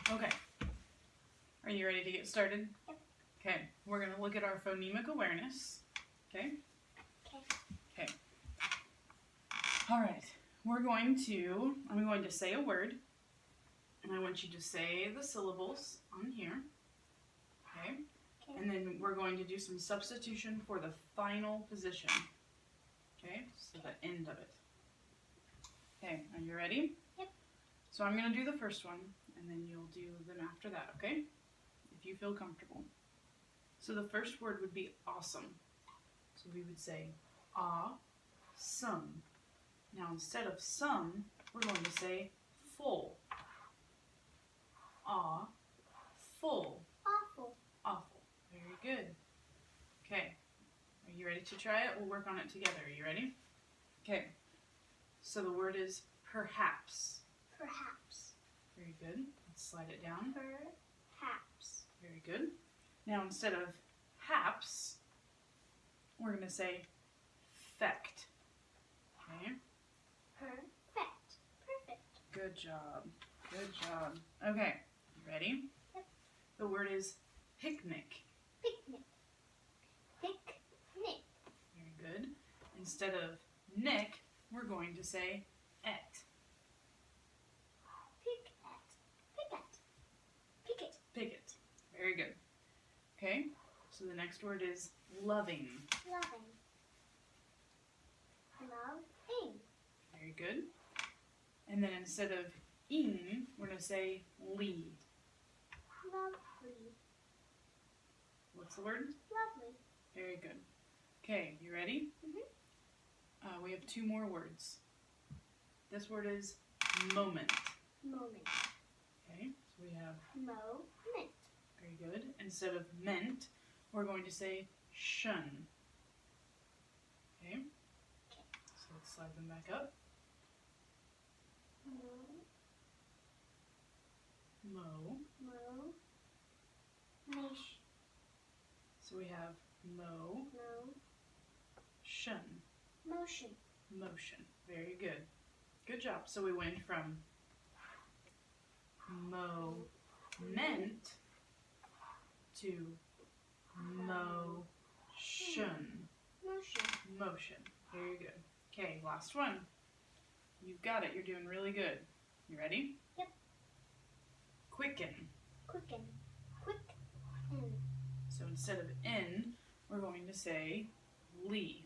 Okay. Are you ready to get started? Yep. Okay. We're going to look at our phonemic awareness. Okay? Okay. All right. I'm going to say a word, and I want you to say the syllables on here. Okay? And then we're going to do some substitution for the final position. Okay? So the end of it. Okay. Are you ready? Yep. So I'm going to do the first one, and then you'll do them after that, okay? If you feel comfortable. So the first word would be awesome. So we would say some. Now instead of some, we're going to say full. Full. Awful. Awful. Very good. Okay. Are you ready to try it? We'll work on it together. Are you ready? Okay. So the word is perhaps. Perhaps. Very good. Let's slide it down. Perhaps. Very good. Now instead of haps, we're going to say fecht. Okay. Perfect. Perfect. Good job. Good job. Okay. You ready? Yep. The word is picnic. Picnic. Picnic. Very good. Instead of nick, we're going to say et. Picket. Picket. Very good. Okay. So the next word is loving. Loving. Loving. Very good. And then instead of ing, we're going to say lead. Lovely. What's the word? Lovely. Very good. Okay, you ready? Mm-hmm. We have two more words. This word is moment. Moment. Okay, so we have Moment. very good. Instead of meant, we're going to say shun. Okay? So let's slide them back up. Nation. So we have shun. Motion. Motion. Very good. Good job. So we went from meant to motion. Motion. Very good. Okay, last one. You've got it. You're doing really good. You ready? Yep. Quicken. Quicken. So instead of in, we're going to say lee.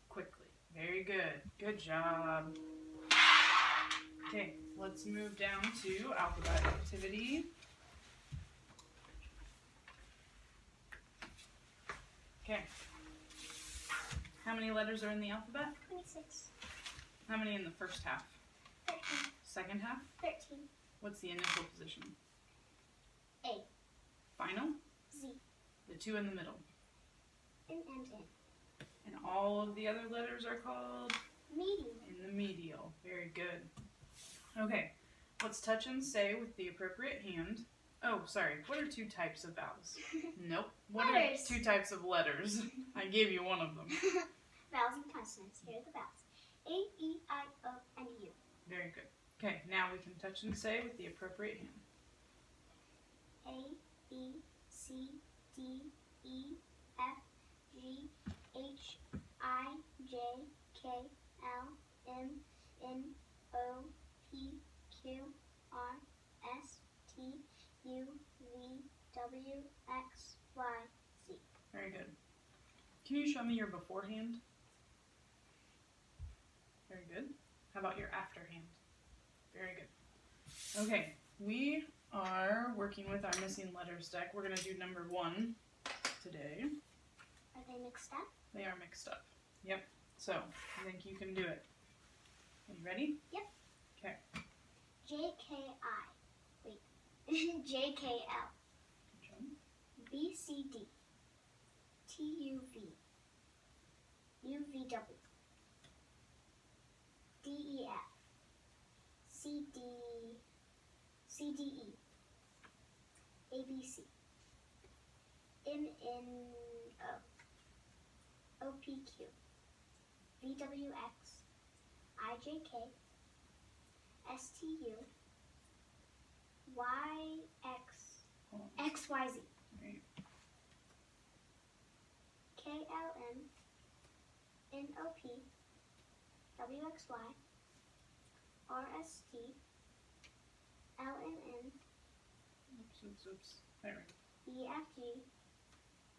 Quickly. Very good. Good job. Okay, let's move down to alphabet activity. Okay. How many letters are in the alphabet? 26. How many in the first half? 13. Second half? 13. What's the initial position? A. Final? Z. The two in the middle. In and in. And all of the other letters are called? Medial. In the medial. Very good. Okay, let's touch and say with the appropriate hand. Oh, sorry. What are two types of vowels? Nope. What Letters. are two types of letters? I gave you one of them. Vowels and consonants. Here are the vowels. A, E, I, O, and U. Very good. Okay, now we can touch and say with the appropriate hand. A, B, C, D, E, F, G, H, I, J, K, L, M, N, O, P, Q, R, S, T, U, V, W, X, Y, Z. Very good. Can you show me your beforehand? Very good. How about your afterhand? Very good. Okay, we are working with our missing letters deck. We're going to do number 1 today. Are they mixed up? They are mixed up. Yep. So, I think you can do it. Are you ready? Yep. Okay. J, K, I. Wait. J, K, L. Good job. B, C, D. T, U, V. U, V, W. D, E, F. C, D, E. A, B, C. M, N, O. O, P, Q. V, W, X. I, J, K. STU YX Hold on. XYZ Right. KLM NOP WXY RST LNN Oops. There we go. EFG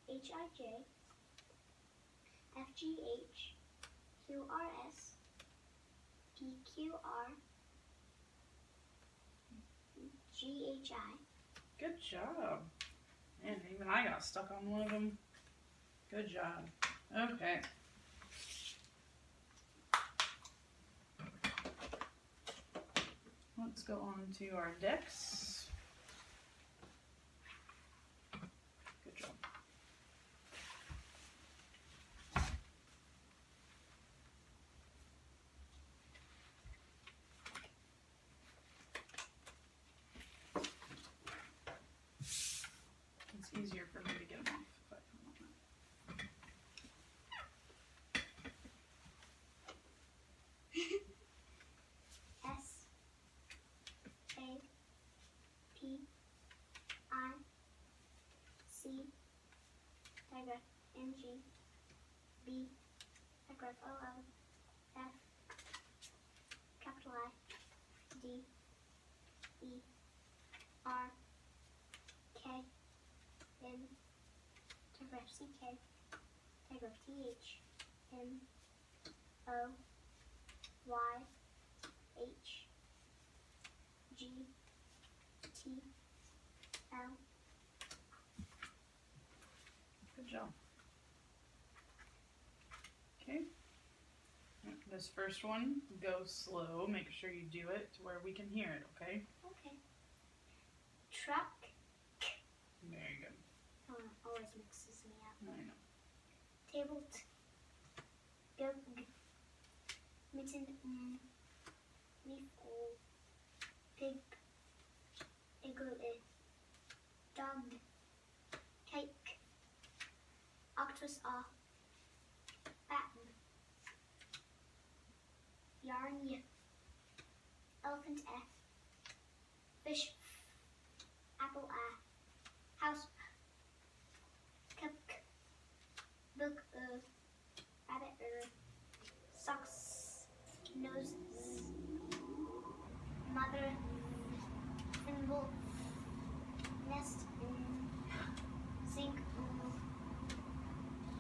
HIJ FGH QRS PQR GHI. Good job. Man, even I got stuck on one of them. Good job. Okay. Let's go on to our decks. Good job. It's easier for me to get them off if I put them on that. S A P I C digraph N G B digraph O L F capital I D E R K N digraph C K digraph T H M O Y H G T L. Good job. Okay. This first one, go slow. Make sure you do it to where we can hear it, okay? Okay. Truck. Very good. Oh, it always mixes me up. I know. Table. Gug. Mitten. Leaf. Pig. Igloo. Dog. Cake. Octopus. Batten. Yarn. Elephant. Fish. Apple. House. Cup. Book. Rabbit. Socks. Nose. Mother. Thimble. Nest. Sink.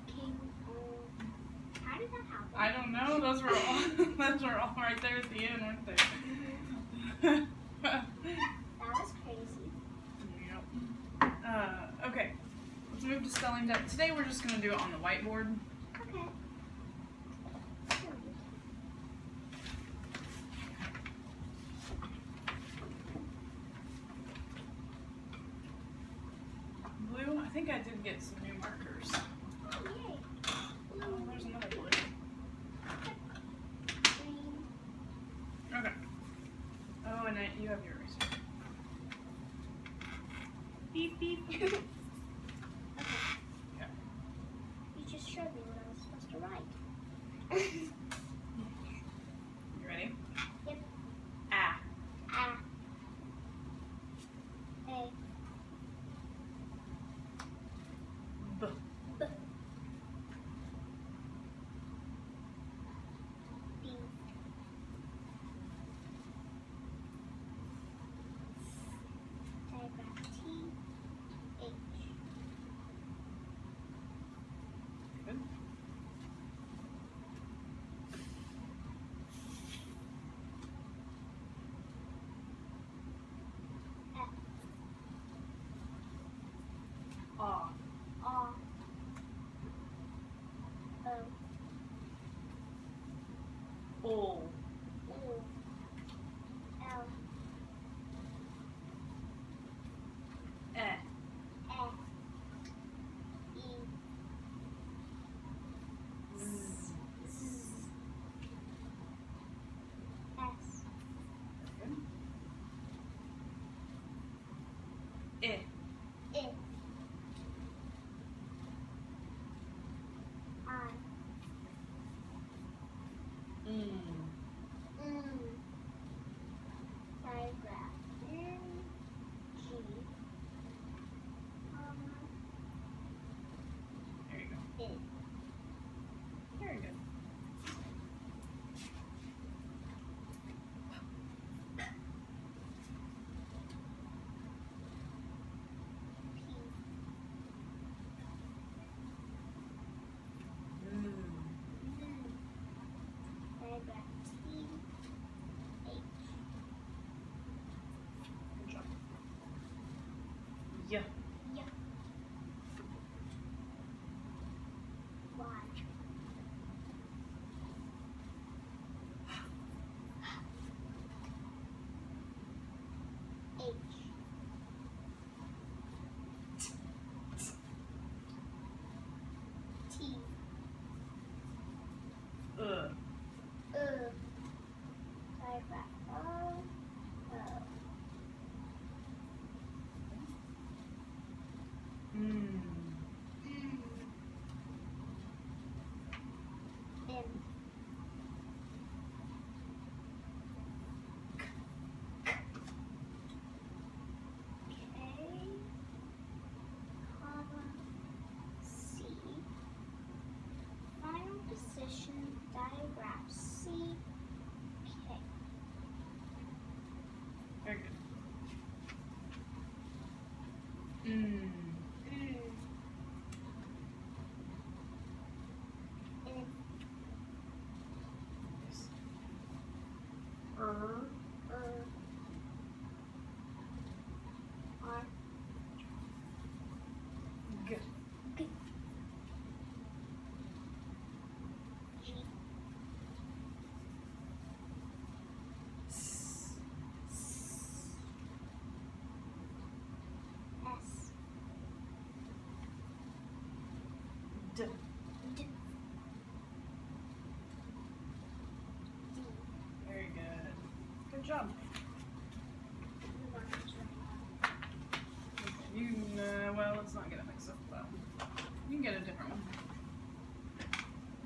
King. How did that happen? I don't know. Those were all right there at the end, weren't they? That was crazy. Yep. Okay. Let's move to spelling deck. Today we're just gonna do it on the whiteboard. Okay. Blue. I think I did get some new markers. Oh, yay. Oh, there's another blue. Green. Okay. Oh, and you have your eraser. Beep beep. Okay. Yeah. You just showed me what I was supposed to write. You ready? Yep. Ah. A. A. B. B. B. Diagram T. H. Good.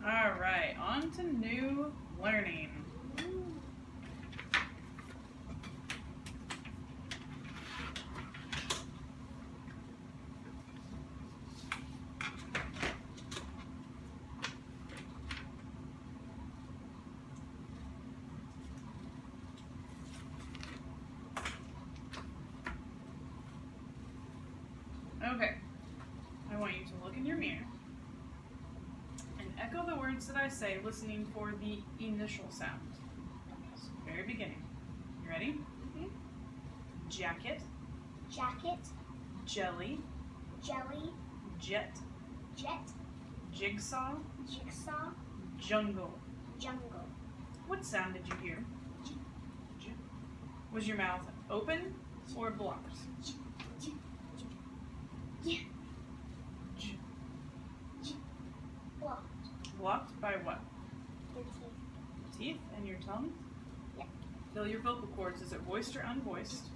All right, on to new learning. Okay, I want you to look in your mirror and echo the words that I say, listening for the initial sound. So, very beginning. You ready? Mhm. Jacket, Jacket, jelly, jelly, jet, jet, jigsaw, jigsaw, jungle. jungle. What sound did you hear? J. Was your mouth open or blocked? Yeah. J. Blocked. Blocked by what? The teeth. Teeth and your tongue? Yeah. Feel your vocal cords. Is it voiced or unvoiced?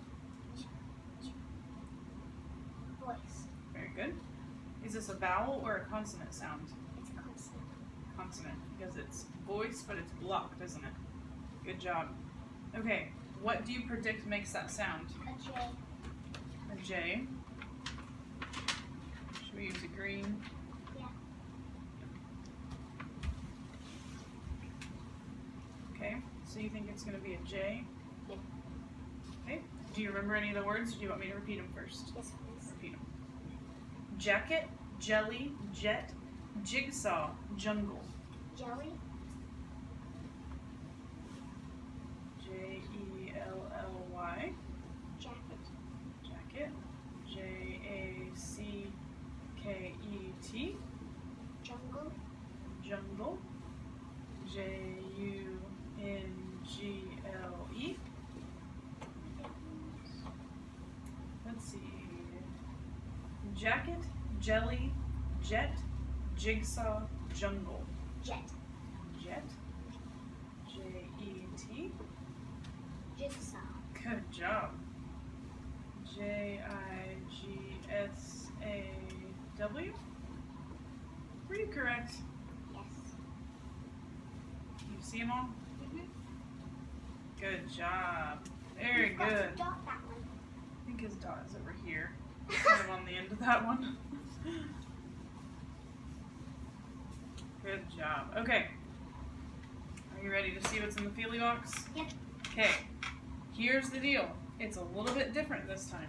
Voice. Very good. Is this a vowel or a consonant sound? It's a consonant. Consonant, because it's voiced but it's blocked, isn't it? Good job. Okay, what do you predict makes that sound? A J. A J. Should we use a green? Yeah. Okay, so you think it's going to be a J? Yeah. Okay, do you remember any of the words, or do you want me to repeat them first? Yes, please. Repeat them. Jacket, jelly, jet, jigsaw, jungle. Jelly, Jelly. jacket, Jacket. Jacket. jungle, Jungle. Jungle. Let's see. Jacket, jelly, jet, jigsaw, jungle. jet, Jet. Jet. jigsaw, Good job. Jigsaw. Pretty correct. yes. You see them all? Mm-hmm. Good job. Very You've got to good. dot that one. I think his dot is over here. It's kind of on the end of that one. Good job. Okay. Are you ready to see what's in the Feely box? Yep. Okay. Here's the deal. It's a little bit different this time.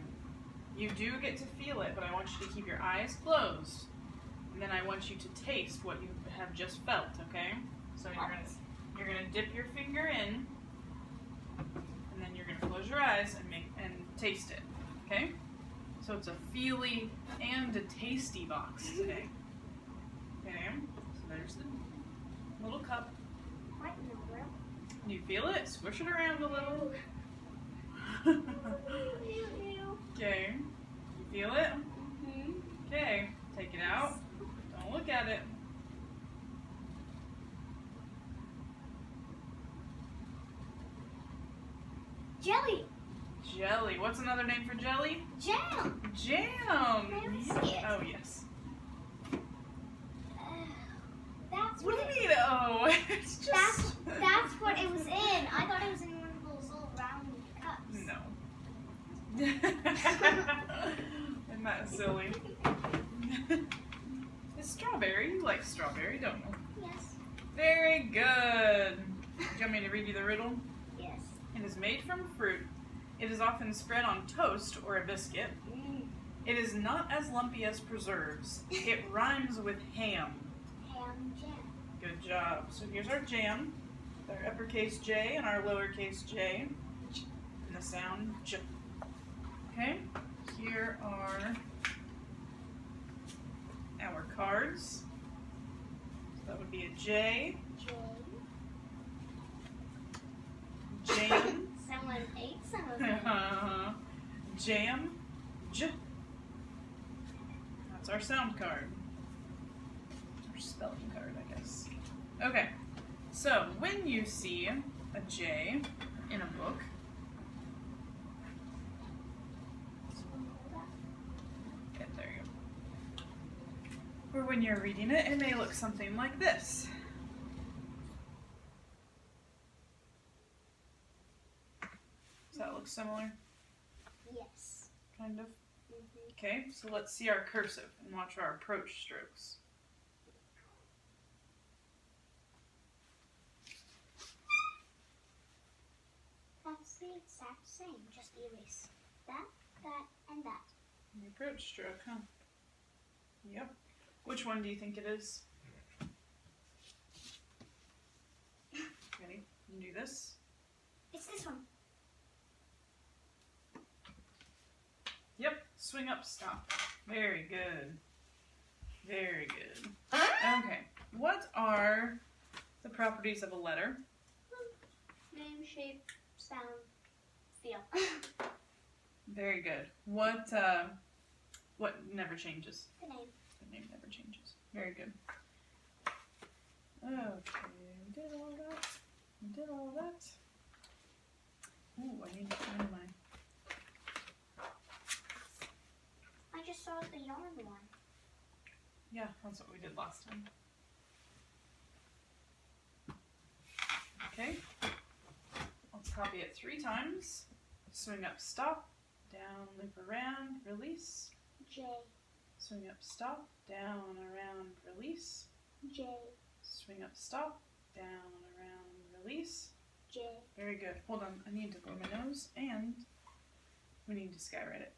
You do get to feel it, but I want you to keep your eyes closed. And then I want you to taste what you have just felt, okay? So you're gonna dip your finger in, and then you're gonna close your eyes and taste it. Okay? So it's a feely and a tasty box today. Okay? So there's the little cup. Right in the middle. You feel it? Squish it around a little. Okay. You feel it? Mm-hmm. Okay. Take it out. Don't look at it. Jelly, Jelly. What's another name for jelly? jam. Jam. Let me see it. Oh, yes. That's What what do you mean? Oh, it's just. that's what it was in. I thought it was in one of those little round cups. No. Isn't that silly? It's strawberry. You like strawberry, don't you? Yes. Very good. Do you want me to read you the riddle? Yes. It is made from fruit. It is often spread on toast or a biscuit. It is not as lumpy as preserves. It rhymes with ham. Ham jam. Good job. So here's our jam. Our uppercase J and our lowercase j. And the sound J. Okay? Here are our cards. So that would be a J. J. Jam. Someone ate some of it. Jam. J. That's our sound card. Our spelling card, I guess. Okay. So, when you see a J in a book, okay, there you go. Or when you're reading it, it may look something like this. look similar? Yes. Kind of. Mm-hmm. Okay, so let's see our cursive and watch our approach strokes. That's the exact same. Just erase that, that, and that. The approach stroke, huh? Yep. Which one do you think it is? Ready? You can do this. It's this one. Yep. Swing up, stop. Very good. Very good. Okay. What are the properties of a letter? Name, shape, sound, feel. Very good. What never changes? The name. The name never changes. Very good. Okay, we did all that. We did all that. Ooh, I need to find my... I just saw the yarn one. Yeah, that's what we did last time. Okay. Let's copy it 3 times. Swing up, stop. Down, loop around, release. J, Swing up, stop. Down, around, release. J, Swing up, stop. Down, around, release. J. Very good. Hold on, I need to blow my nose and we need to skywrite it.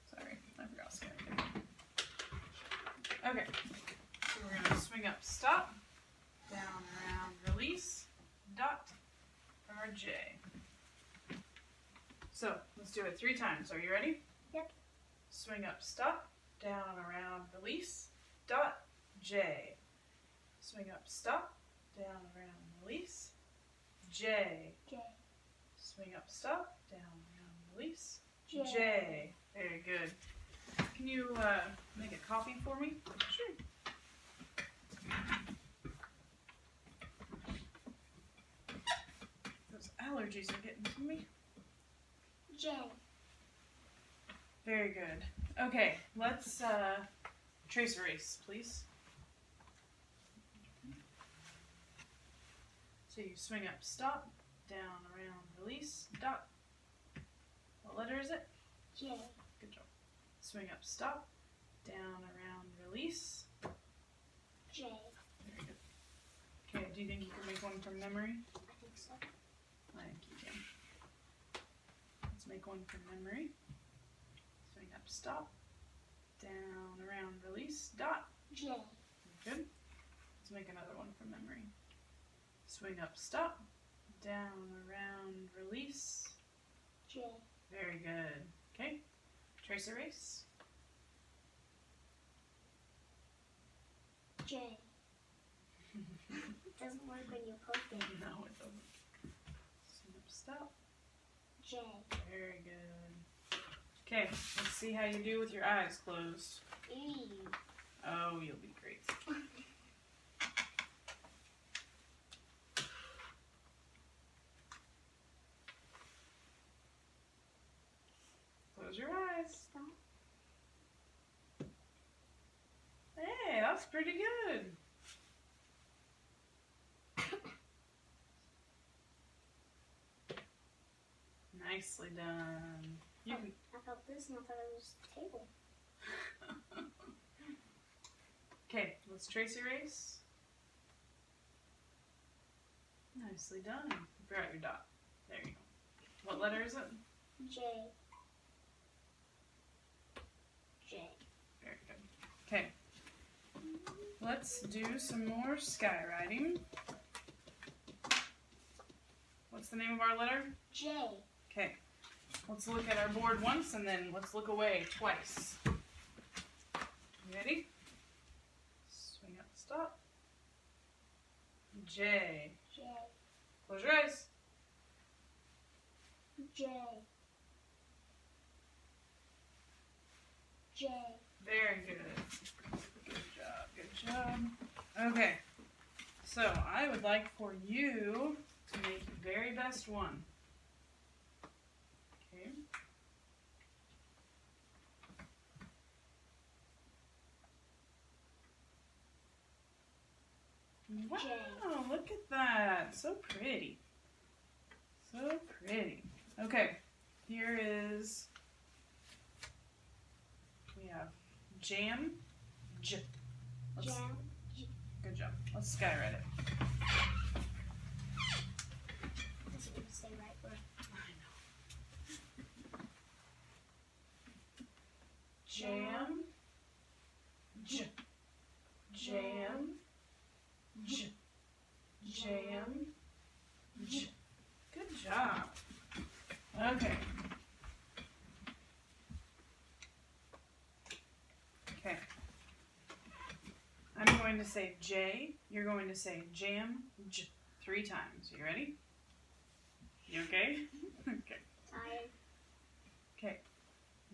Sorry, I forgot skywrite. Okay, so we're gonna swing up, stop, down, around, release, dot, RJ. So let's do it 3 times. Are you ready? Yep. Swing up, stop, down, around, release, dot, J. Swing up, stop, down, around, release, J. J. Swing up, stop, down, around, release, J. J. Very good. Can you make a copy for me? Sure. Those allergies are getting to me. J. Very good. Okay, let's trace erase, please. So you swing up, stop, down, around, release, dot. What letter is it? J. Good job. Swing up, stop, down, around, release. J. Very good. Okay, do you think you can make one from memory? I think so. I think you can. Let's make one from memory. Swing up, stop, down, around, release, dot. J. Good. Let's make another one from memory. Swing up, stop, down, around, release. J. Very good. Okay. Trace erase. J. It doesn't work when you poke it. No, it doesn't. Swing up, stop. J. Very good. Okay, let's see how you do with your eyes closed. E. Oh, you'll be great. Close your eyes. Stop. Hey, that's pretty good. Nicely done. You can... I felt this and I thought it was the table. Okay, let's trace erase. Nicely done. You forgot your dot. There you go. What letter is it? J. J. Very good. Okay. Let's do some more skywriting. What's the name of our letter? J. Okay. Let's look at our board once and then let's look away twice. You ready? Swing up, stop. J. J. Close your eyes. J. J. Very good. Good job. Good job. Okay. So I would like for you to make your very best one. Okay. so pretty. So pretty. Okay, here is, we have jam, j. Jam. Good job. Let's skywrite it. Doesn't even say right word. Jam, j. Jam, j. Jam, j. Good job. Okay. Okay. I'm going to say J. You're going to say jam, j 3 times. You ready? You okay? Okay. Tired. Okay.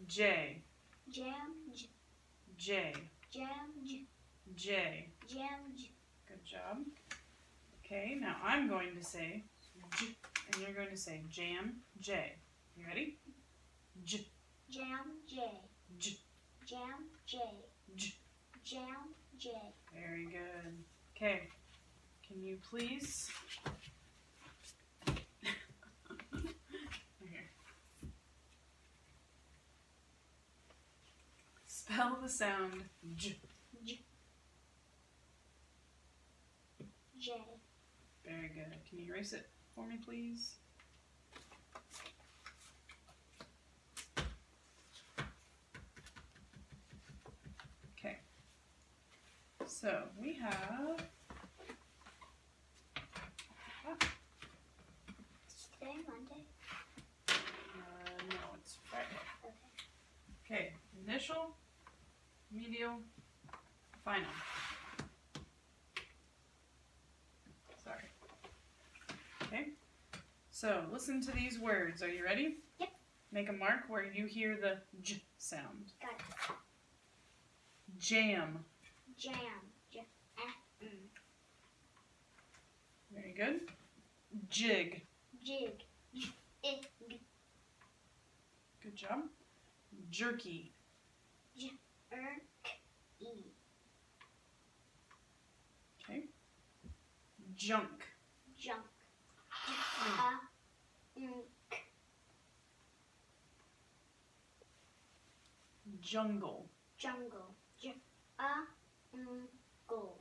J. Jam. J. J. Jam. J. J. Jam. J. Good job. Okay, now I'm going to say j, and you're going to say jam, J. You ready? J. Jam. J. J. Jam. J. J. Jam. J. Very good. Okay, can you please? Here. Spell the sound j. J. Very good. Can you erase it for me, please? Okay. So we have. Today, Monday. No, it's Friday. Okay. Okay. Initial, medial, final. Sorry. Okay. So listen to these words. Are you ready? Yep. Make a mark where you hear the j sound. Got it. Jam. Jam. J. Very good. Jig. Jig. J. G. Good job. Jerky. J. E. Okay. Junk. Junk. Jungle. Jungle. J. Go.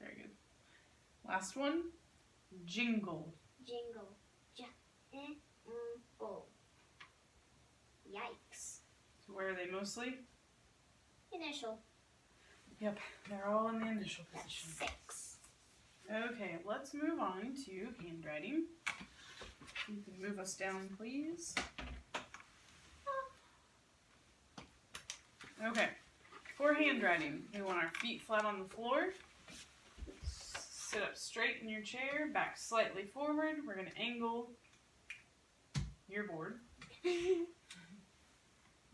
Very good. Last one. Jingle. Jingle. J. Go. Yikes. So where are they mostly? Initial. Yep, they're all in the initial position. 6. Okay, let's move on to handwriting. You can move us down, please. Okay, for handwriting, we want our feet flat on the floor. Sit up straight in your chair, back slightly forward. We're going to angle your board. And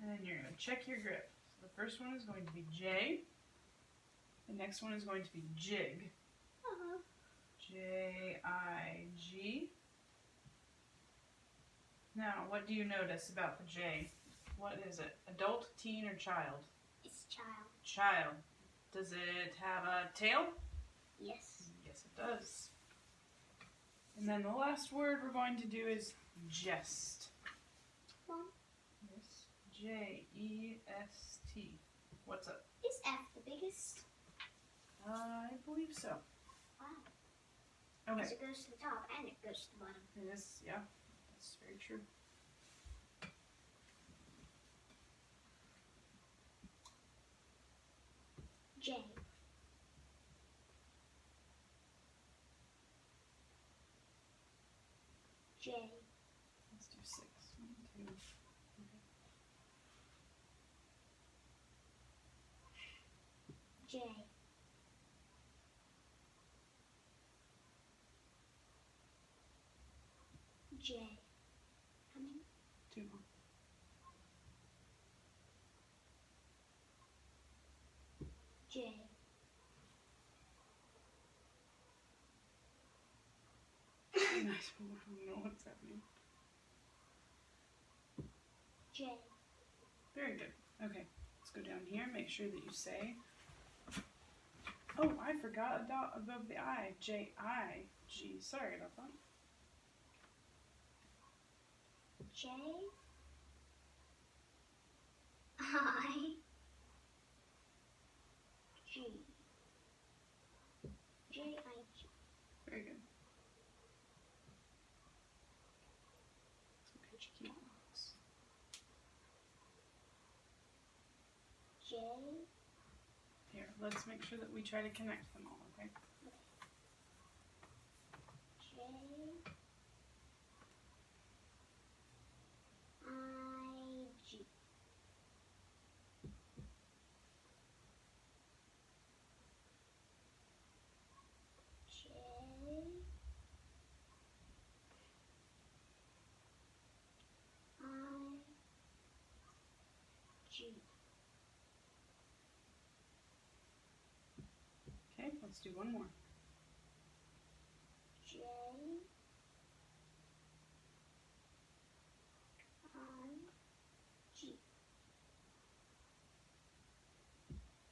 then you're going to check your grip. So the first one is going to be J. The next one is going to be jig. J-I-G. Now, what do you notice about the J? What is it? Adult, teen, or child? It's child. Child. Does it have a tail? Yes. Yes, it does. And then the last word we're going to do is jest. Mom, Yes. J-E-S-T. What's up? is F the biggest? I believe so. Wow. Okay. Because it goes to the top and it goes to the bottom. It is, yeah. That's very true. J. J. Let's do 6. 1, 2. J. J. How many? 2 more. J. Nice. I don't know what's happening. J. Very good. Okay. Let's go down here. Make sure that you say Oh, I forgot a dot above the I. J-I-G. Sorry about that. J I G. J-I-G. Very good. Okay, cheeky marks. J. Here, let's make sure that we try to connect them all, okay? J. I-G. J. I-G. Okay, let's do one more. J. I-G.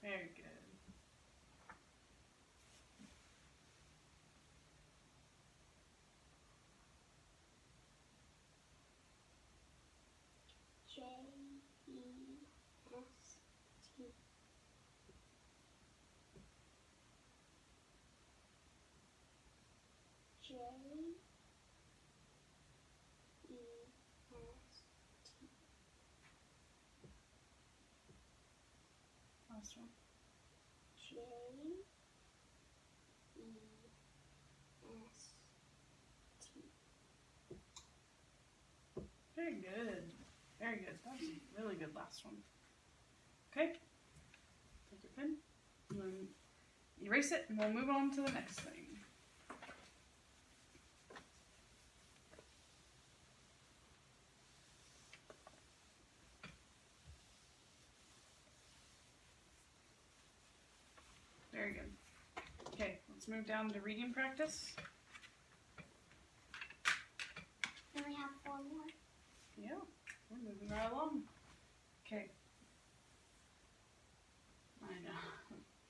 Very good. J-E-S-T. J-E-S-T. Last one. J-E-S-T. Very good. Very good. That was a really good last one. Okay. Take your pen. And then erase it and we'll move on to the next thing. Very good. Okay, let's move down to reading practice. Then we have 4 more. Yeah, we're moving right along. Okay. I know.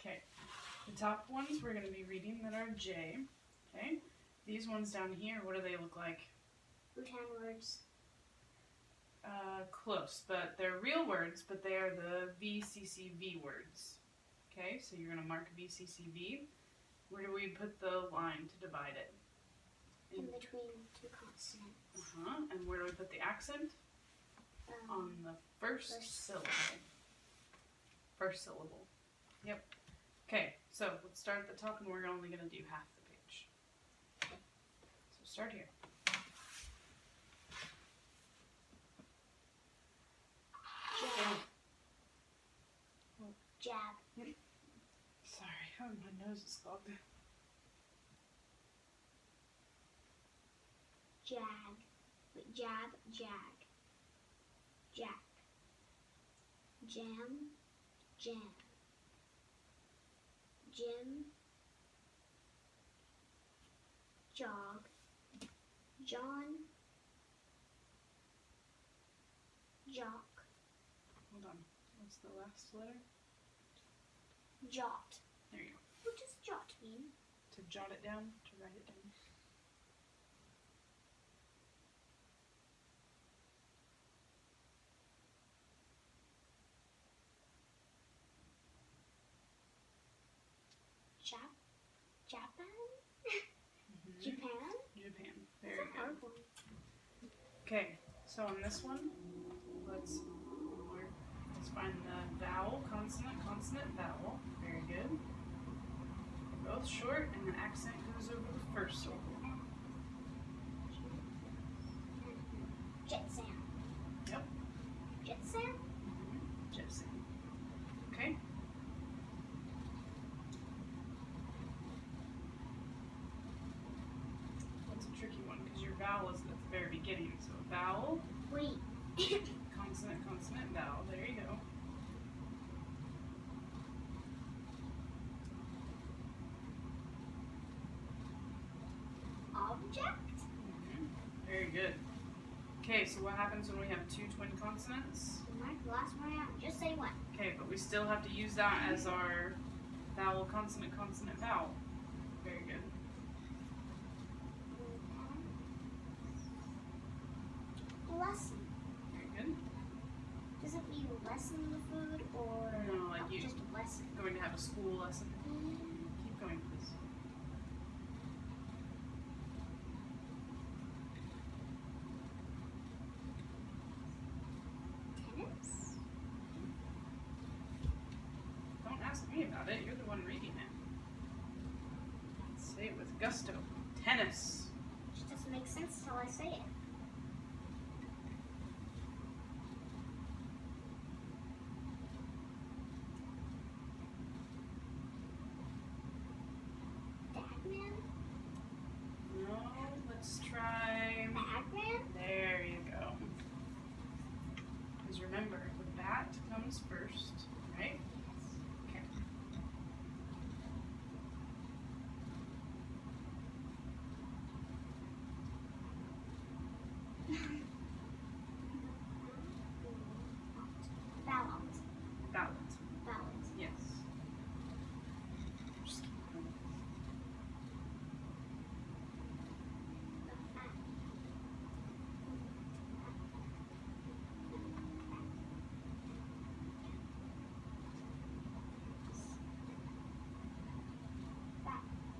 Okay. The top ones we're going to be reading that are J. Okay. These ones down here, what do they look like? Bhutan words. Close, but they're real words, but they are the VCCV words. Okay, so you're going to mark VCCV. Where do we put the line to divide it? In between 2 consonants. Uh-huh. And where do we put the accent? On the first syllable. First syllable. Yep. Okay, so let's start at the top and we're only going to do half the page. So start here. Jab. Jab. Sorry, oh, my nose is clogged. Jag. Wait, jab, jag. Jack. Jam, jam. Jim. Jog. John. Jock. Hold on. What's the last letter? Jot. There you go. What does jot mean? To jot it down, to write it down. Japan? Mm-hmm. Japan? Japan. That's Very a hard good. one. Okay, so on this one, let's find the vowel, consonant, consonant, vowel. Very good. They're both short, and the accent goes over the first syllable. Jet sound. Yep. Jet sound? Jet sound. Okay. That's a tricky one because your vowel is at the very beginning. So vowel, Wait. consonant, consonant, vowel. There you go. Object? Very good. Okay, so what happens when we have 2 twin consonants? Mark the last one out. Just say one. Okay, but we still have to use that as our Vowel, consonant, consonant, vowel. Very good. Lesson. Very good. Does it mean lesson the food or No, like you just a lesson? going to have a school lesson. Keep going, please. Tennis? Don't ask me about it. You're the one reading it. Say it with gusto. Tennis. Which doesn't make sense till I say it. Bagman? No, let's try. Bagman? There you go. Because remember, the bat comes first, right? Okay. Ballot. Ballot. Ballot. Yes. Just keep going.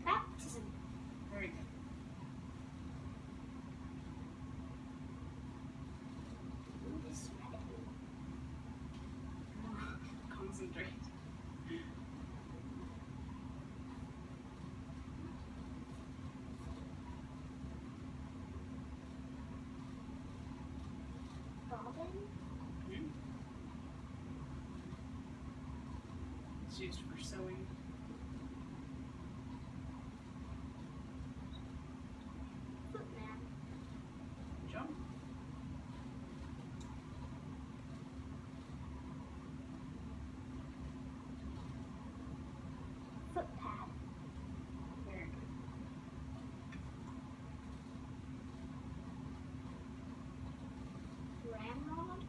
Baptism. Very good. Ooh, this is red. Concentrate. Robin. It's used for sewing. Footman. Jump. Footpad. Very good. Ramrod.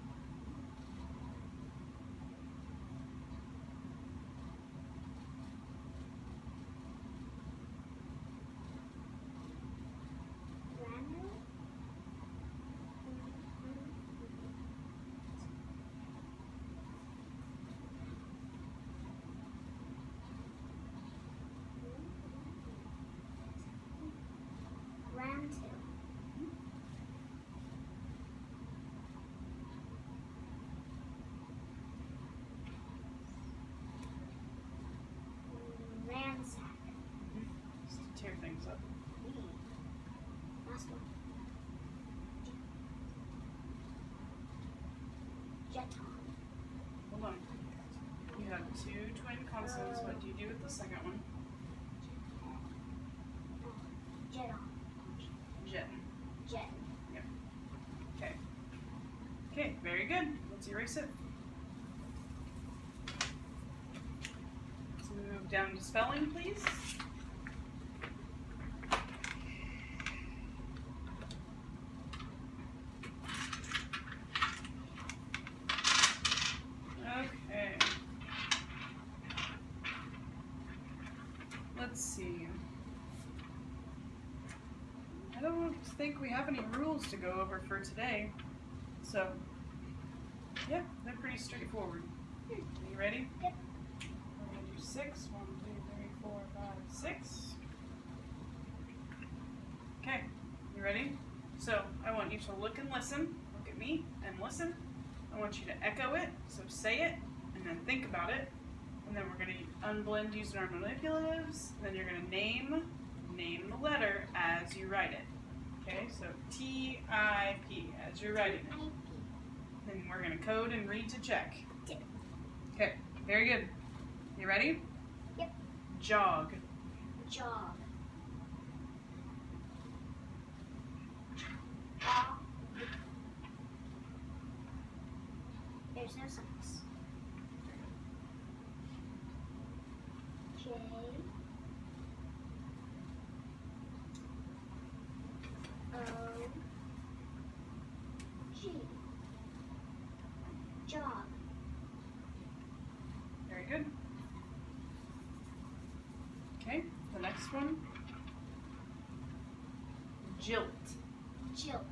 Ramrod. Ramtail. Ransack. Just to tear things up. Last one. Jeton. Hold on. You have two twin consonants. What do you do with the second one? Jeton. Jet. Jet. Okay. Okay, very good. Let's erase it. Let's move down to spelling, please. Okay. Let's see. I don't think we have any rules to go over for today. So, yeah, they're pretty straightforward. Are you ready? Yep. We're going to do 6. 1, 2, 3, 4, 5, 6. Okay, you ready? So, I want you to look and listen. Look at me and listen. I want you to echo it, so say it, and then think about it. And then we're going to unblend using our manipulatives. Then you're going to name the letter as you write it. Okay, so T-I-P as you're writing it. Then we're going to code and read to check. Yep. Okay, very good. You ready? Yep. Jog. Jog. There's no socks. J. O. G. Jog. Very good. next one. Jilt. Jilt.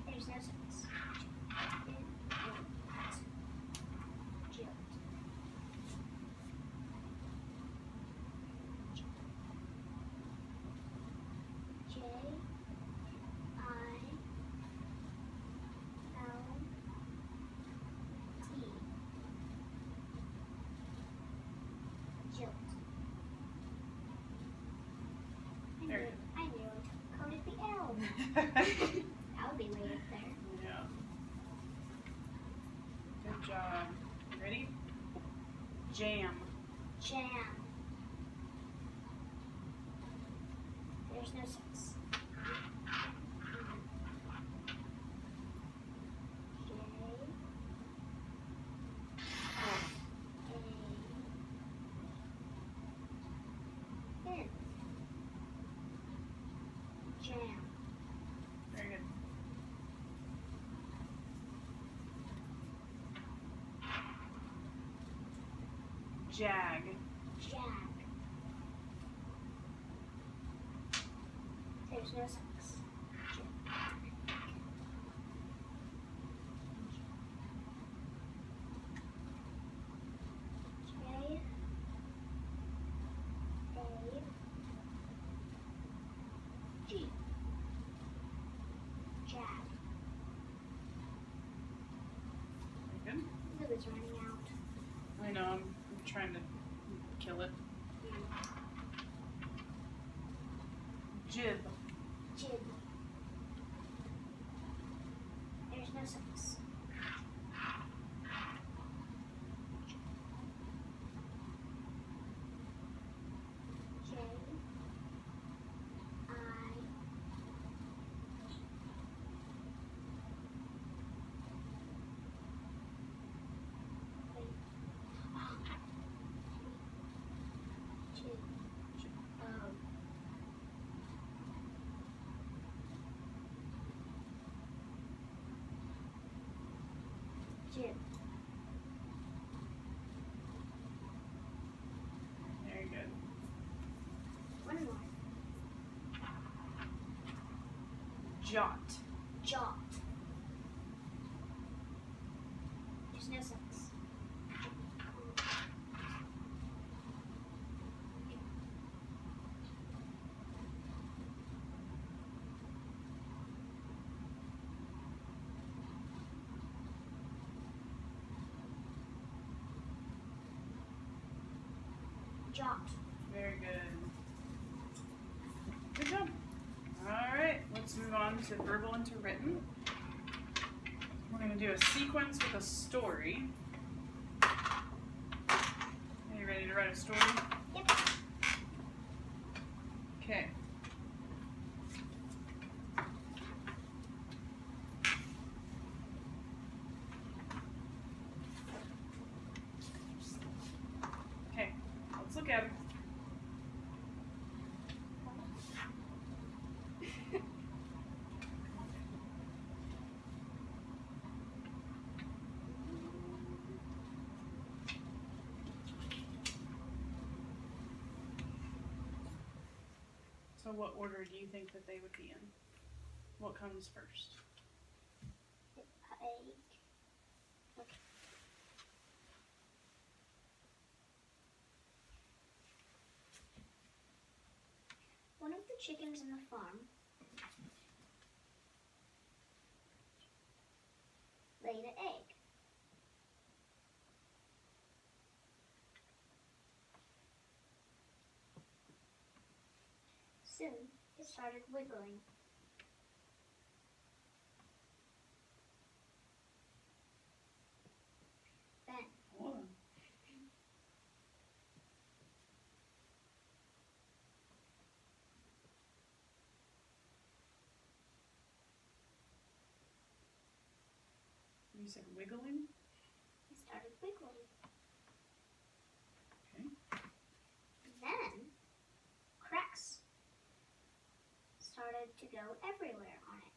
There's no sense. Jilt. J I L T. Jilt. There. I knew it. Coded the L. That would be way up there. Yeah. Good job. Ready? Jam. Jam. There's no sense. J A N. Jam. Very good. Jag. Jag. There's no sense. J A G. Jag. Very good. Glue is running out. I know, I'm trying to kill it. Jib. Jib. There's no sense. J I wait. Jib. Jib. Very good. One more. Jot. Jot. There's no sense. Jot. Very good. Good job. Alright, let's move on to verbal into written. We're going to do a sequence with a story. Are you ready to write a story? Yep. Okay. Okay, let's look at it. So what order do you think that they would be in? What comes first? Egg. Okay. One of the chickens in the farm laid an egg. Soon, it started wiggling. Then, Hold on. You said wiggling? it started wiggling. Okay. Then, cracks started to go everywhere on it.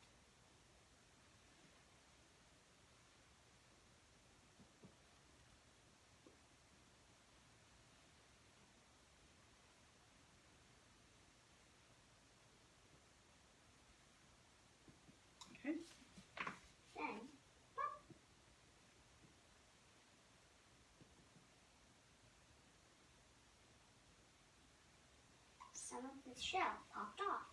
some of its shell popped off.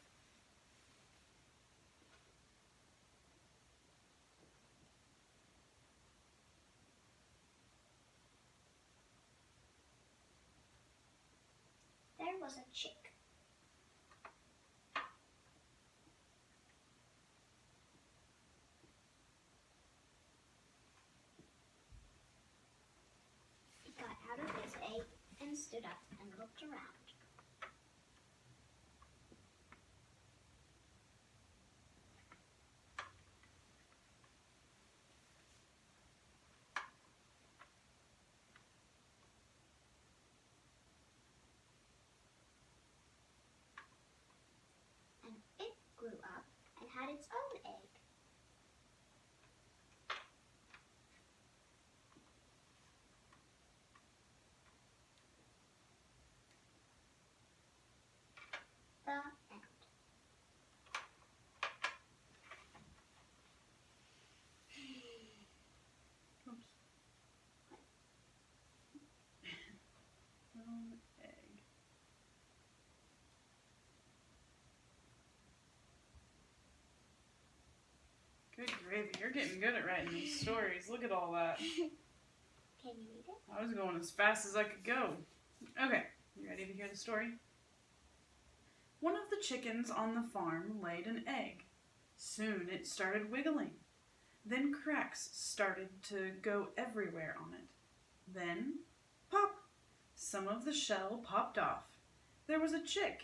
There was a chick. It got out of its egg and stood up and looked around. And it grew up and had its own egg. The end. Oops. Egg. Good gravy. You're getting good at writing these stories. Look at all that. Can you read it? I was going as fast as I could go. Okay, you ready to hear the story? One of the chickens on the farm laid an egg. Soon it started wiggling. Then cracks started to go everywhere on it. Then, pop! Some of the shell popped off. There was a chick.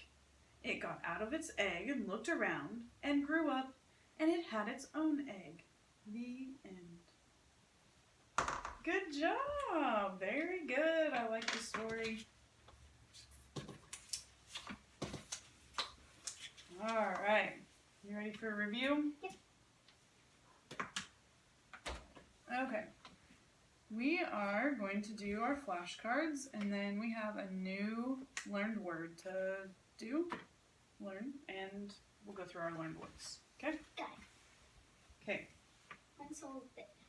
It got out of its egg and looked around and grew up, and it had its own egg. The end. Good job! Very good. I like the story. All right. You ready for a review? Yep. Okay. We are going to do our flashcards, and then we have a new learned word to learn, and we'll go through our learned words. Okay? Got it. Okay.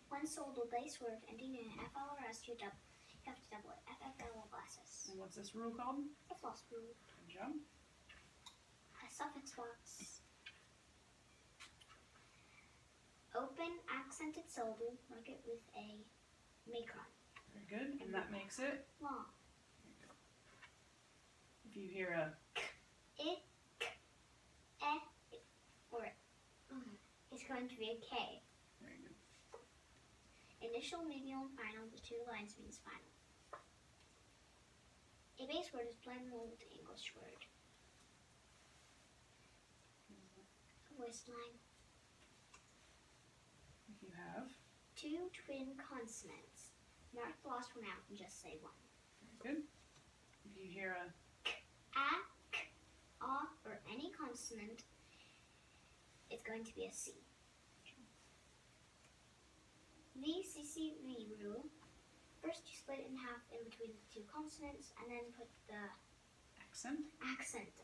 One syllable base word ending in an FL or S, you have to double it. FFL glasses. And what's this rule called? The floss rule. Good job. A suffix box. Open accented syllable, mark it with a macron. Very good. And that makes it? Long. If you hear a It, k, eh, or it's going to be a K. very good. Initial, medial, and final. The two lines means final. A base word is plain old English word. A waistline. If you have, Two twin consonants. Mark the last one out and just say one. very good. If you hear a A, k, a, or any consonant, it's going to be a C. VCCV rule. First you split it in half in between the two consonants and then put the accent, accent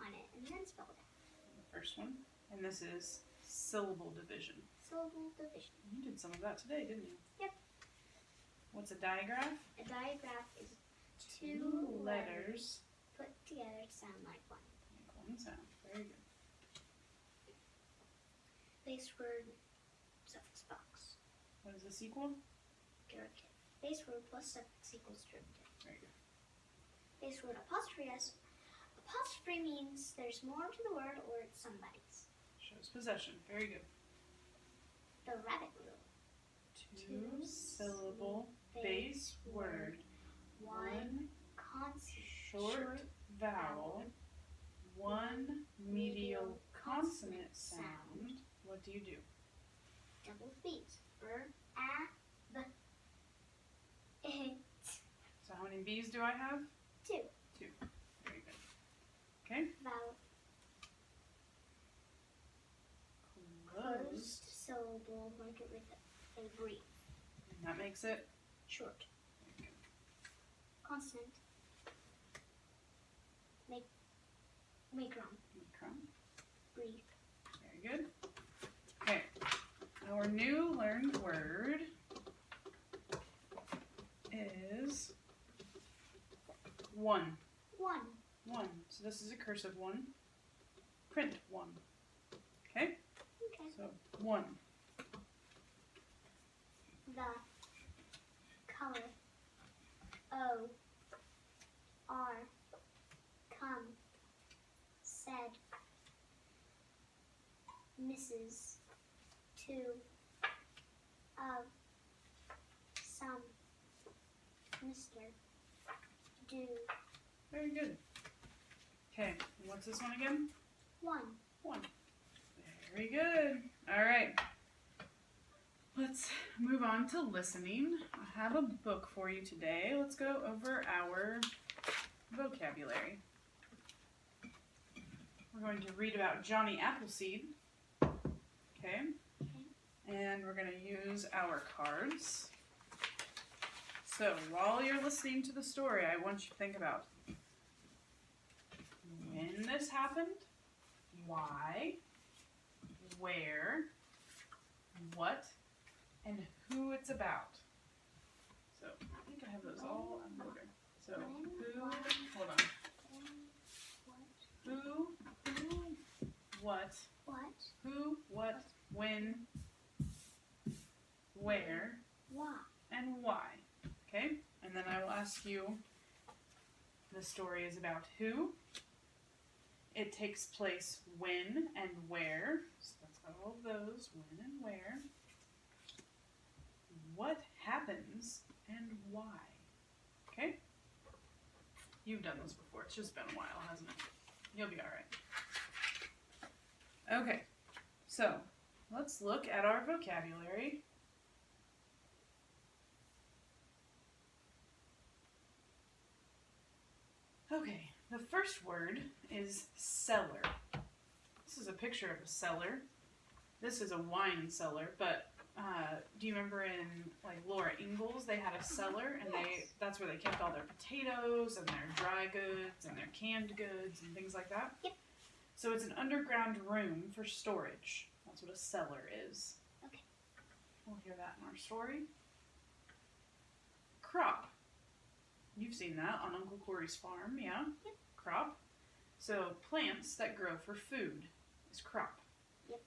on it and then spell it out. the first one. And this is syllable division. Syllable division. You did some of that today, didn't you? Yep. What's a digraph? A digraph is Two letters put together to sound like one. make one sound. Very good. Base word, suffix box. What is this equal? Derivative. Base word plus suffix equals derivative. Very good. Base word apostrophe S. Apostrophe means there's more to the word or it's somebody's. Shows possession. Very good. The rabbit rule. Two syllable base word. One Short vowel. One medial consonant sound. What do you do? double B's. B, it. So how many B's do I have? Two. Two. Very good. Okay. Vowel. Closed syllable. Mark it with a brief. And that makes it Short. Consonant. Macron. micron. Brief. Very good. Okay. Our new learned word is one. One. 1. So this is a cursive 1. Print 1. Okay? Okay. So 1. The color O R come said Mrs. Two of some Mr. Do Very good. Okay, and what's this one again? 1. 1. Very good. All right. Let's move on to listening. I have a book for you today. Let's go over our vocabulary. We're going to read about Johnny Appleseed. Okay? And we're going to use our cards. So, while you're listening to the story, I want you to think about when this happened, why, where, what, and who it's about. So, I think I have those all in order. So, who, hold on. Who, what, who, what, when, where, Why? and why. Okay? And then I will ask you, the story is about who. It takes place when and where. So that's got all of those, when and where. What happens and why. Okay? You've done this before. It's just been a while, hasn't it? You'll be alright. Okay. So, let's look at our vocabulary. Okay, the first word is cellar. This is a picture of a cellar. This is a wine cellar, but do you remember in like Laura Ingalls, they had a cellar, and that's where they kept all their potatoes and their dry goods and their canned goods and things like that? Yep. So it's an underground room for storage. That's what a cellar is. Okay. We'll hear that in our story. Crop. You've seen that on Uncle Corey's farm, yeah? Yep. Crop. So plants that grow for food is crop. Yep.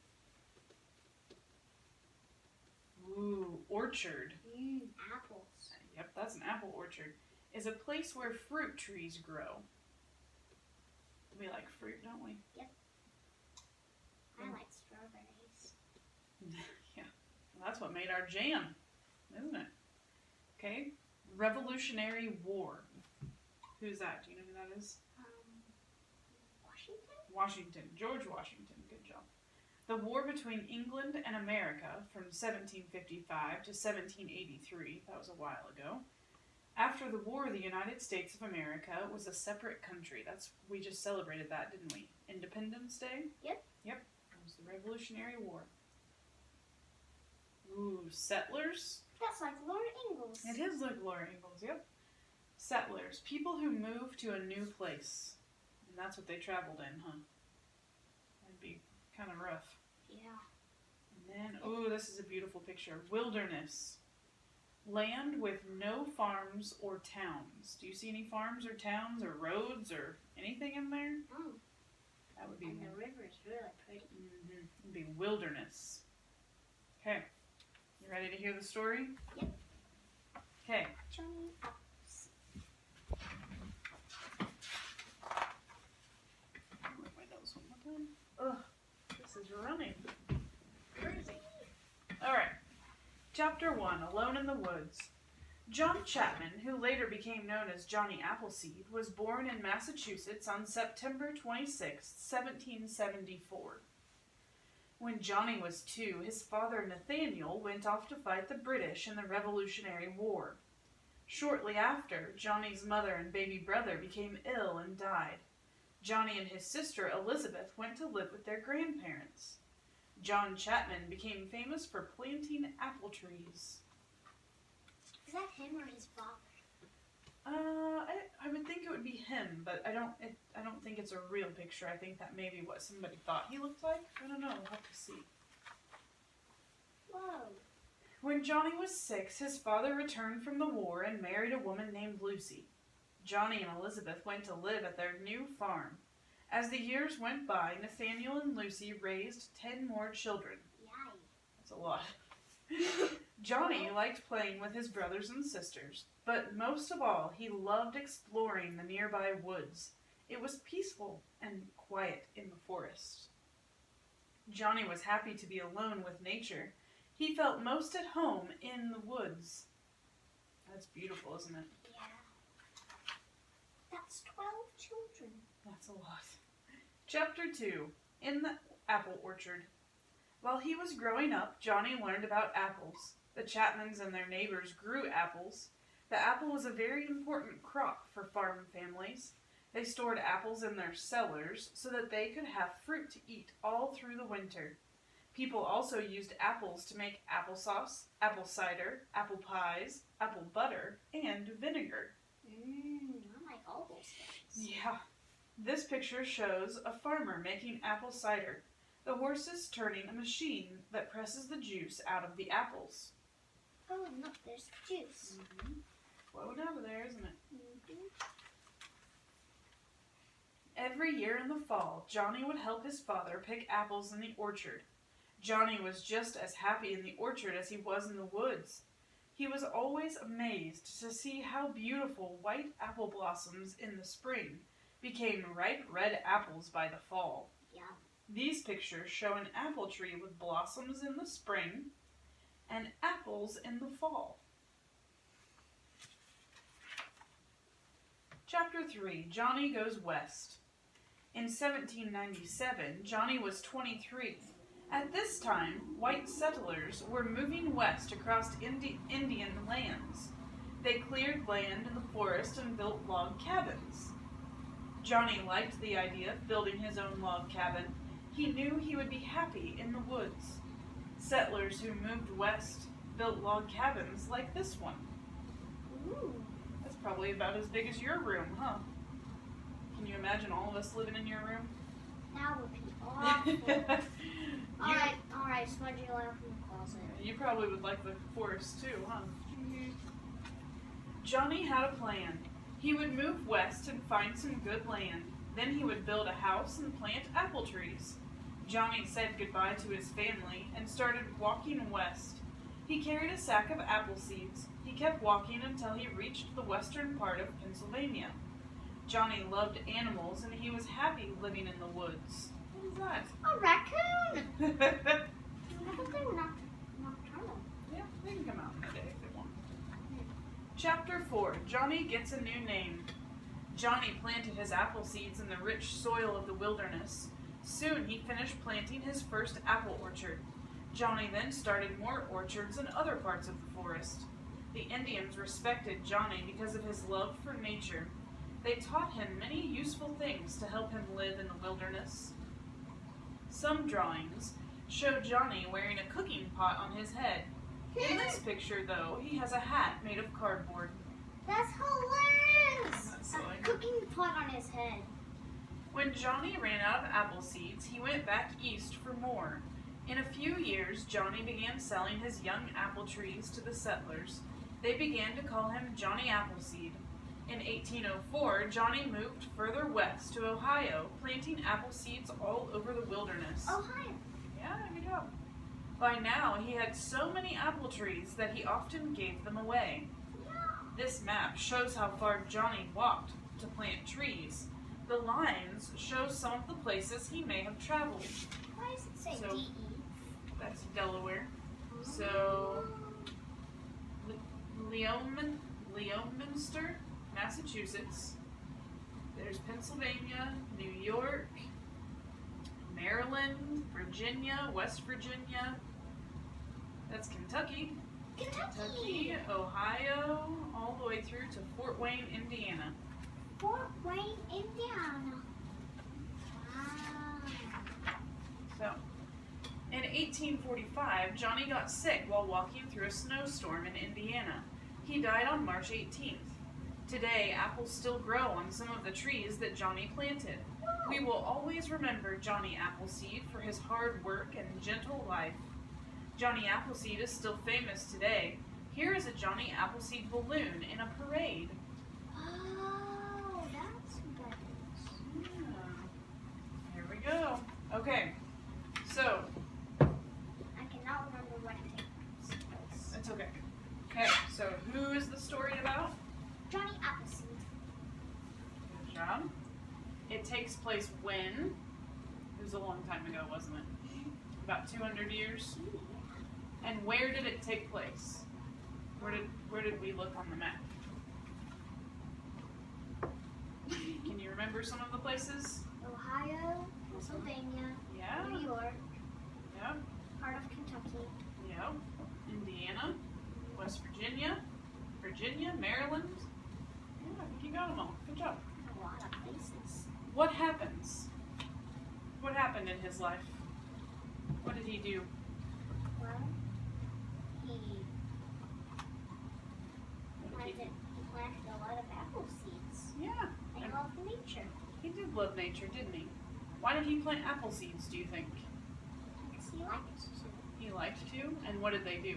Ooh, orchard. Apples. Yep, that's an apple orchard. Is a place where fruit trees grow. We like fruit, don't we? Yep. I like strawberries. Yeah. Well, that's what made our jam, isn't it? Okay. Revolutionary War. Who's that? Do you know who that is? Washington? Washington. George Washington. Good job. The war between England and America from 1755 to 1783. That was a while ago. After the war, the United States of America was a separate country. We just celebrated that, didn't we? Independence Day? Yep. Yep. It was the Revolutionary War. Ooh, settlers. That's like Laura Ingalls. It is like Laura Ingalls, yep. Settlers. People who move to a new place. And that's what they traveled in, huh? That'd be kind of rough. Yeah. And then, ooh, this is a beautiful picture. Wilderness. Land with no farms or towns. Do you see any farms or towns or roads or anything in there? Oh. That would be. And the river is really pretty. Mm-hmm. It'd be wilderness. Okay. You ready to hear the story? Yep. Okay. Johnny Apples. Wipe my nose one more time. Ugh, this is running. Crazy. Alright. Chapter 1, Alone in the Woods. John Chapman, who later became known as Johnny Appleseed, was born in Massachusetts on September 26, 1774. When Johnny was 2, his father Nathaniel went off to fight the British in the Revolutionary War. Shortly after, Johnny's mother and baby brother became ill and died. Johnny and his sister Elizabeth went to live with their grandparents. John Chapman became famous for planting apple trees. Is that him or his father? I would think it would be him, but I don't think it's a real picture. I think that may be what somebody thought he looked like. I don't know. We'll have to see. Whoa. When Johnny was 6, his father returned from the war and married a woman named Lucy. Johnny and Elizabeth went to live at their new farm. As the years went by, Nathaniel and Lucy raised 10 more children. Yay. That's a lot. Johnny liked playing with his brothers and sisters, but most of all, he loved exploring the nearby woods. It was peaceful and quiet in the forest. Johnny was happy to be alone with nature. He felt most at home in the woods. That's beautiful, isn't it? Yeah. That's 12 children. That's a lot. Chapter 2. In the Apple Orchard. While he was growing up, Johnny learned about apples. The Chapmans and their neighbors grew apples. The apple was a very important crop for farm families. They stored apples in their cellars so that they could have fruit to eat all through the winter. People also used apples to make applesauce, apple cider, apple pies, apple butter, and vinegar. I like all those things. Yeah. This picture shows a farmer making apple cider. The horse is turning a machine that presses the juice out of the apples. Oh, look, there's juice. Floating out of there, isn't it? Mm-hmm. Every year in the fall, Johnny would help his father pick apples in the orchard. Johnny was just as happy in the orchard as he was in the woods. He was always amazed to see how beautiful white apple blossoms in the spring became ripe red apples by the fall. Yeah. These pictures show an apple tree with blossoms in the spring and apples in the fall. Chapter 3. Johnny Goes West. In 1797, Johnny was 23. At this time, white settlers were moving west across Indian lands. They cleared land in the forest and built log cabins. Johnny liked the idea of building his own log cabin. He knew he would be happy in the woods. Settlers who moved west built log cabins like this one. Ooh. That's probably about as big as your room, huh? Can you imagine all of us living in your room? That would be awful. Alright, smudgy lamp in the closet. You probably would like the forest too, huh? Mm-hmm. Johnny had a plan. He would move west and find some good land. Then he would build a house and plant apple trees. Johnny said goodbye to his family and started walking west. He carried a sack of apple seeds. He kept walking until he reached the western part of Pennsylvania. Johnny loved animals and he was happy living in the woods. What is that? A raccoon! I thought they were nocturnal. Yeah, they can come out in the day if they want. Chapter 4. Johnny Gets a New Name. Johnny planted his apple seeds in the rich soil of the wilderness. Soon he finished planting his first apple orchard. Johnny then started more orchards in other parts of the forest. The Indians respected Johnny because of his love for nature. They taught him many useful things to help him live in the wilderness. Some drawings show Johnny wearing a cooking pot on his head. In this picture, though, he has a hat made of cardboard. That's hilarious! That's A silly. cooking pot on his head. When Johnny ran out of apple seeds, he went back east for more. In a few years, Johnny began selling his young apple trees to the settlers. They began to call him Johnny Appleseed. In 1804, Johnny moved further west to Ohio, planting apple seeds all over the wilderness. Ohio. Yeah, good job. By now, he had so many apple trees that he often gave them away. This map shows how far Johnny walked to plant trees. The lines show some of the places he may have traveled. Why does it say So- DE? That's Delaware. So, Leominster, Massachusetts. There's Pennsylvania, New York, Maryland, Virginia, West Virginia. That's Kentucky. Kentucky. Ohio, all the way through to Fort Wayne, Indiana. Fort Wayne, Indiana. Wow. So, in 1845, Johnny got sick while walking through a snowstorm in Indiana. He died on March 18th. Today, apples still grow on some of the trees that Johnny planted. We will always remember Johnny Appleseed for his hard work and gentle life. Johnny Appleseed is still famous today. Here is a Johnny Appleseed balloon in a parade. Oh. Okay, so I cannot remember when it takes place. it's okay. Okay, so who is the story about? Johnny Appleseed. Good job. It takes place when? It was a long time ago, wasn't it? About 200 years. And where did it take place? Where did we look on the map? Can you remember some of the places? Ohio, Pennsylvania, Yeah. New York, Yeah. part of Kentucky. Yeah. Indiana, West Virginia, Maryland. Yeah, I think you got them all. Good job. A lot of places. What happens? What happened in his life? What did he do? Well, he What did he do? planted a lot of apple seeds. Yeah. And And loved nature. he did love nature, didn't he? Why did he plant apple seeds, do you think? Because he liked to He liked to? And what did they do?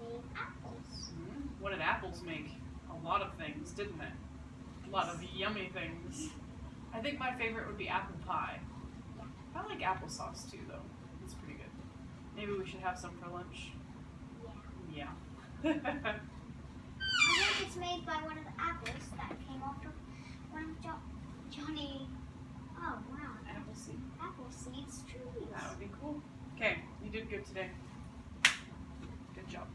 make apples. What did apples make? A lot of things, didn't they? A lot of yummy things. I think my favorite would be apple pie. I like applesauce too, though. It's pretty good. Maybe we should have some for lunch. Yeah. Yeah. I think it's made by one of the apples that came off of one of Johnny. Oh wow. Apple seeds trees. That would be cool. Okay, you did good today. Good job.